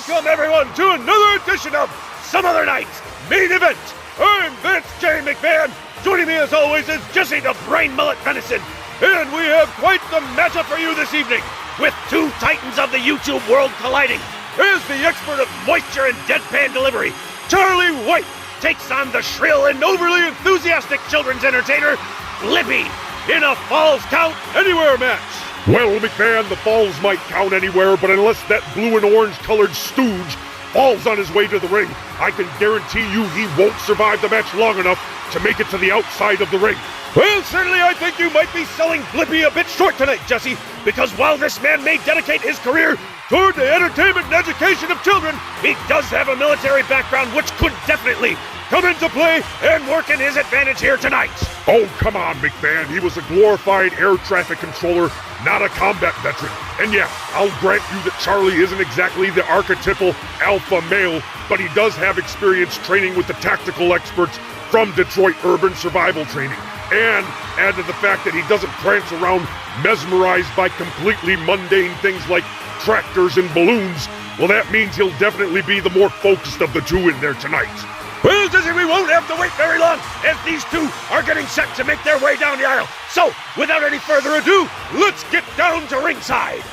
Welcome everyone to another edition of Some Other Night's Main Event. I'm Vance J. McMahon. Joining me as always is Jesse the Brain Mullet Venison. And we have quite the matchup for you this evening, with two titans of the YouTube world colliding. As the expert of moisture and deadpan delivery, Charlie White takes on the shrill and overly enthusiastic children's entertainer, Blippi, in a Falls Count Anywhere match. Well, McMahon, the falls might count anywhere, but unless that blue and orange-colored stooge falls on his way to the ring, I can guarantee you he won't survive the match long enough to make it to the outside of the ring. Well, certainly I think you might be selling Blippi a bit short tonight, Jesse, because while this man may dedicate his career toward the entertainment and education of children, he does have a military background which could definitely come into play and work in his advantage here tonight. Oh, come on, McMahon. He was a glorified air traffic controller, not a combat veteran. And yeah, I'll grant you that Charlie isn't exactly the archetypal alpha male, but he does have experience training with the tactical experts from Detroit Urban Survival Training. And add to the fact that he doesn't prance around mesmerized by completely mundane things like tractors and balloons, well, that means he'll definitely be the more focused of the two in there tonight. Well, Jesse, we won't have to wait very long, as these two are getting set to make their way down the aisle. So, without any further ado, let's get down to ringside.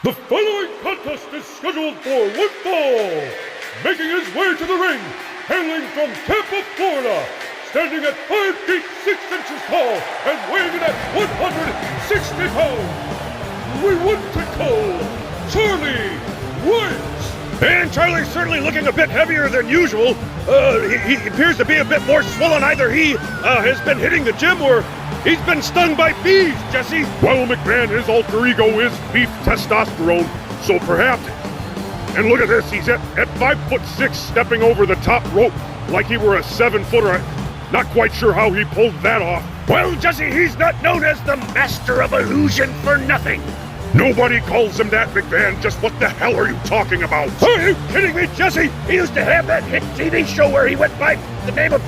The following contest is scheduled for one fall. Making his way to the ring, hailing from Tampa, Florida, standing at 5 feet 6 inches tall and weighing in at 160 pounds, Cr1TiKaL, Charlie White. And Charlie's certainly looking a bit heavier than usual. He appears to be a bit more swollen. Either he has been hitting the gym or he's been stung by bees, Jesse. Well, McMahon, his alter ego is beef testosterone, so perhaps. And look at this, he's at 5'6", stepping over the top rope like he were a 7-footer. Not quite sure how he pulled that off. Well, Jesse, he's not known as the Master of Illusion for nothing. Nobody calls him that, McMahon. Just what the hell are you talking about? Are you kidding me, Jesse? He used to have that hit TV show where he went by the name of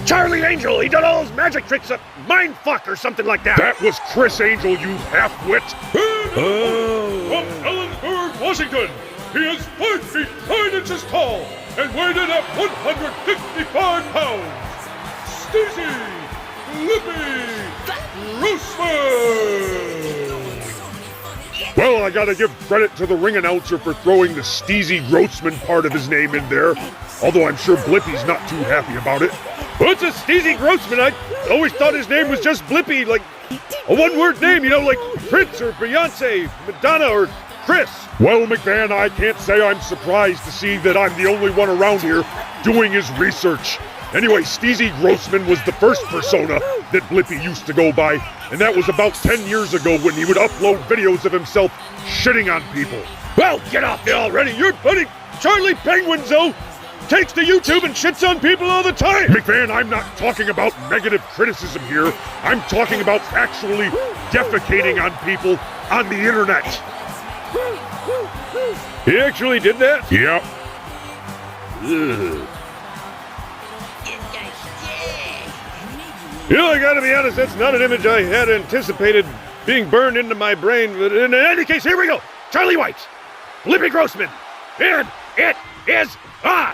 Charlie Angel. He did all those magic tricks at Mindfuck or something like that. That was Chris Angel, you half-wit. Oh. From Ellensburg, Washington, he is 5 feet 9 inches tall and weighed in at 155 pounds. Stacey Blippi Grossman. Well, I gotta give credit to the ring announcer for throwing the Steezy Grossman part of his name in there, although I'm sure Blippi's not too happy about it. What's a Steezy Grossman? I always thought his name was just Blippi, like a one-word name, you know, like Prince or Beyonce, Madonna or Chris. Well, McMahon, I can't say I'm surprised to see that I'm the only one around here doing his research. Anyway, Steezy Grossman was the first persona that Blippi used to go by, and that was about 10 years ago when he would upload videos of himself shitting on people. Well, get off it already. Your buddy Charlie Penguinzo takes to YouTube and shits on people all the time. McMahon, I'm not talking about negative criticism here. I'm talking about actually defecating on people on the internet. He actually did that? Yep. Ugh. You know, I gotta be honest, that's not an image I had anticipated being burned into my brain, but in any case, here we go. Charlie White, Blippi Grossman, and it is on!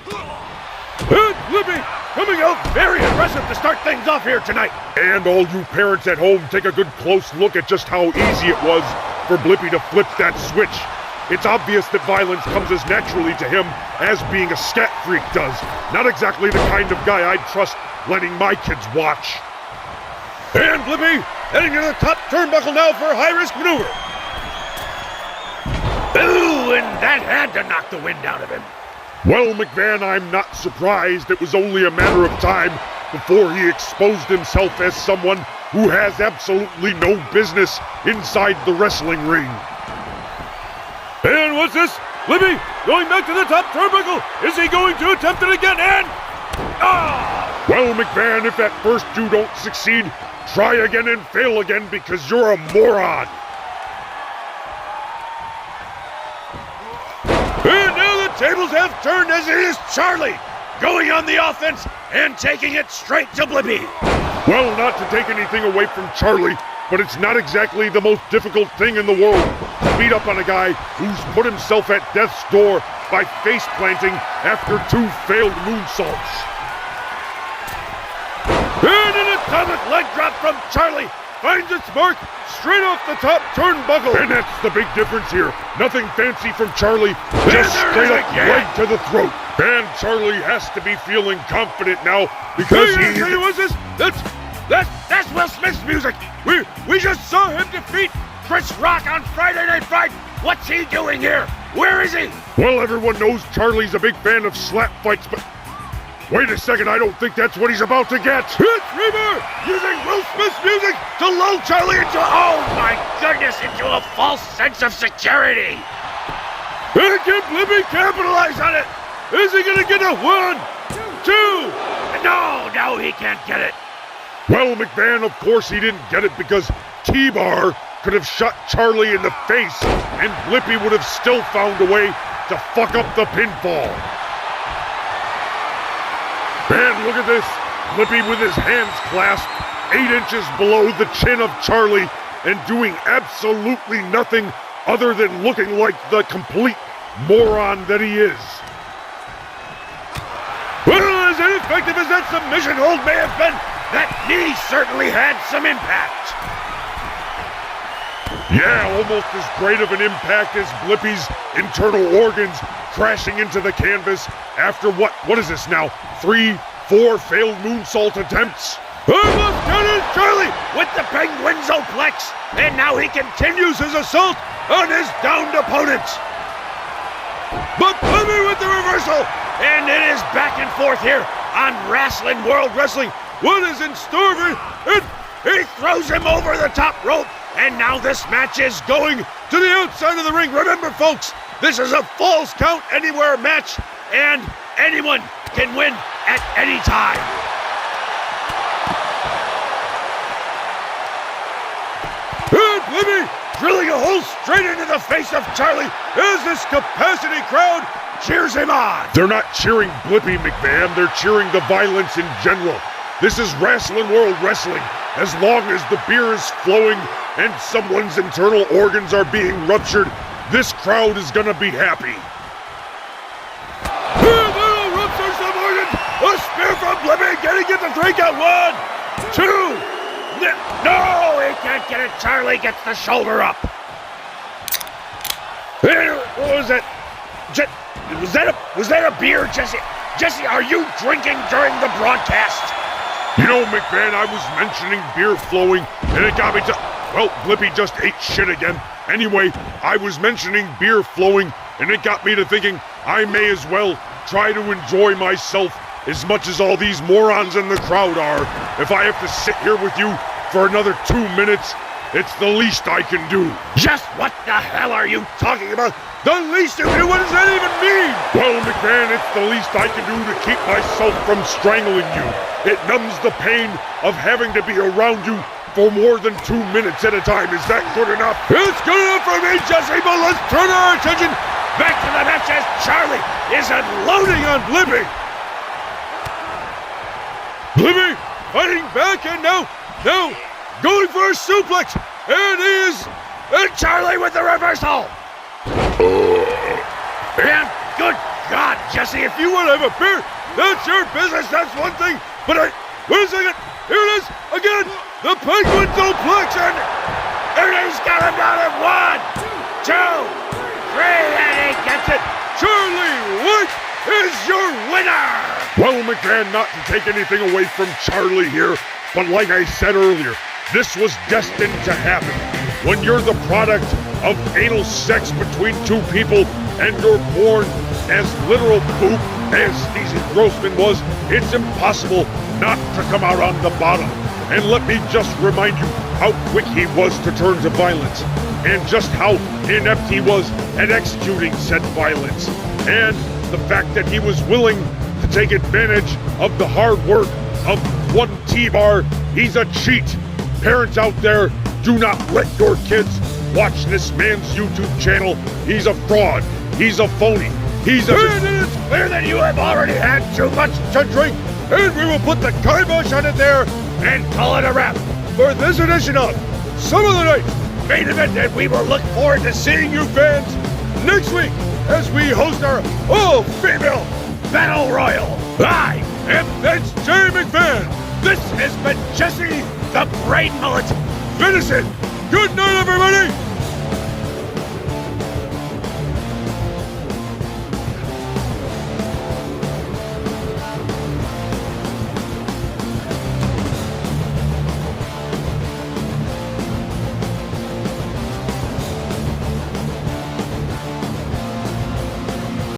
And Blippi coming out very aggressive to start things off here tonight. And all you parents at home, take a good close look at just how easy it was for Blippi to flip that switch. It's obvious that violence comes as naturally to him as being a scat freak does. Not exactly the kind of guy I'd trust letting my kids watch. And Blippi heading to the top turnbuckle now for a high-risk maneuver. Ooh, and that had to knock the wind out of him. Well, McMahon, I'm not surprised. It was only a matter of time before he exposed himself as someone who has absolutely no business inside the wrestling ring. And what's this? Blippi going back to the top turnbuckle. Is he going to attempt it again? And... ah! Well, McMahon, if at first you don't succeed, try again and fail again because you're a moron. And now the tables have turned as it is Charlie going on the offense and taking it straight to Blippi. Well, not to take anything away from Charlie, but it's not exactly the most difficult thing in the world to beat up on a guy who's put himself at death's door by face planting after 2 failed moonsaults. And an atomic leg drop from Charlie finds its mark straight off the top turnbuckle. And that's the big difference here. Nothing fancy from Charlie, just straight up leg to the throat. And Charlie has to be feeling confident now because Hey, what's this? That's Will Smith's music. We just saw him defeat Chris Rock on Friday Night Fight. What's he doing here? Where is he? Well, everyone knows Charlie's a big fan of slap fights, but wait a second, I don't think that's what he's about to get. It's Reaver using Will Smith's music to lull Charlie into, oh my goodness, into a false sense of security. And can Blippi capitalize on it? Is he gonna get a 1, 2? No, he can't get it. Well, McMahon, of course he didn't get it because T-Bar could have shot Charlie in the face and Blippi would have still found a way to fuck up the pinfall. And look at this, Blippi with his hands clasped 8 inches below the chin of Charlie and doing absolutely nothing other than looking like the complete moron that he is. Well, as ineffective as that submission hold may have been, that knee certainly had some impact. Yeah, almost as great of an impact as Blippi's internal organs crashing into the canvas after what is this now? 3, 4 failed moonsault attempts? Almost got it, Charlie, with the Penguinzoplex, and now he continues his assault on his downed opponent. But Blippi with the reversal, and it is back and forth here on Wrestling World Wrestling. What is in store for him? He throws him over the top rope, and now this match is going to the outside of the ring. Remember, folks, this is a Falls Count Anywhere match, and anyone can win at any time. And Blippi drilling a hole straight into the face of Charlie as this capacity crowd cheers him on. They're not cheering Blippi, McMahon. They're cheering the violence in general. This is Wrestling World Wrestling. As long as the beer is flowing and someone's internal organs are being ruptured, this crowd is gonna be happy. And that'll rupture some organs. A spear from Blippi. Can he get the 3 count? 1, 2. No, he can't get it. Charlie gets the shoulder up. What was that? Was that a beer, Jesse? Jesse, are you drinking during the broadcast? You know, McMahon, I was mentioning beer flowing, and it got me to... Well, Blippi just ate shit again. Anyway, I was mentioning beer flowing, and it got me to thinking I may as well try to enjoy myself as much as all these morons in the crowd are. If I have to sit here with you for another 2 minutes, it's the least I can do. Just what the hell are you talking about? The least you can do? What does that even mean? Well, McMahon, it's the least I can do to keep myself from strangling you. It numbs the pain of having to be around you for more than 2 minutes at a time. Is that good enough? It's good enough for me, Jesse, but let's turn our attention back to the match as Charlie is unloading on Blippi. Blippi fighting back and now going for a suplex. And Charlie with the reversal. And good God, Jesse, if you want to have a beer, that's your business, that's one thing. But wait a second, here it is again, the Penguinzoplex, and he's got him down at 1, 2, 3, and he gets it. Charlie White is your winner. Well, McMahon, not to take anything away from Charlie here, but like I said earlier, this was destined to happen. When you're the product of anal sex between 2 people and you're born as literal poop as Steezy Grossman was, it's impossible not to come out on the bottom. And let me just remind you how quick he was to turn to violence, and just how inept he was at executing said violence, and the fact that he was willing to take advantage of the hard work of one T-Bar. He's a cheat. Parents out there, do not let your kids watch this man's YouTube channel. He's a fraud. He's a phony. He's a... And it is clear that you have already had too much to drink, and we will put the kibosh on it there and call it a wrap for this edition of Some of the Night's Main Event, and we will look forward to seeing you fans next week as we host our all-female Battle Royal. I am Vance J. McMahon. This has been Jesse the Brain Mullet Venison. Good night, everybody.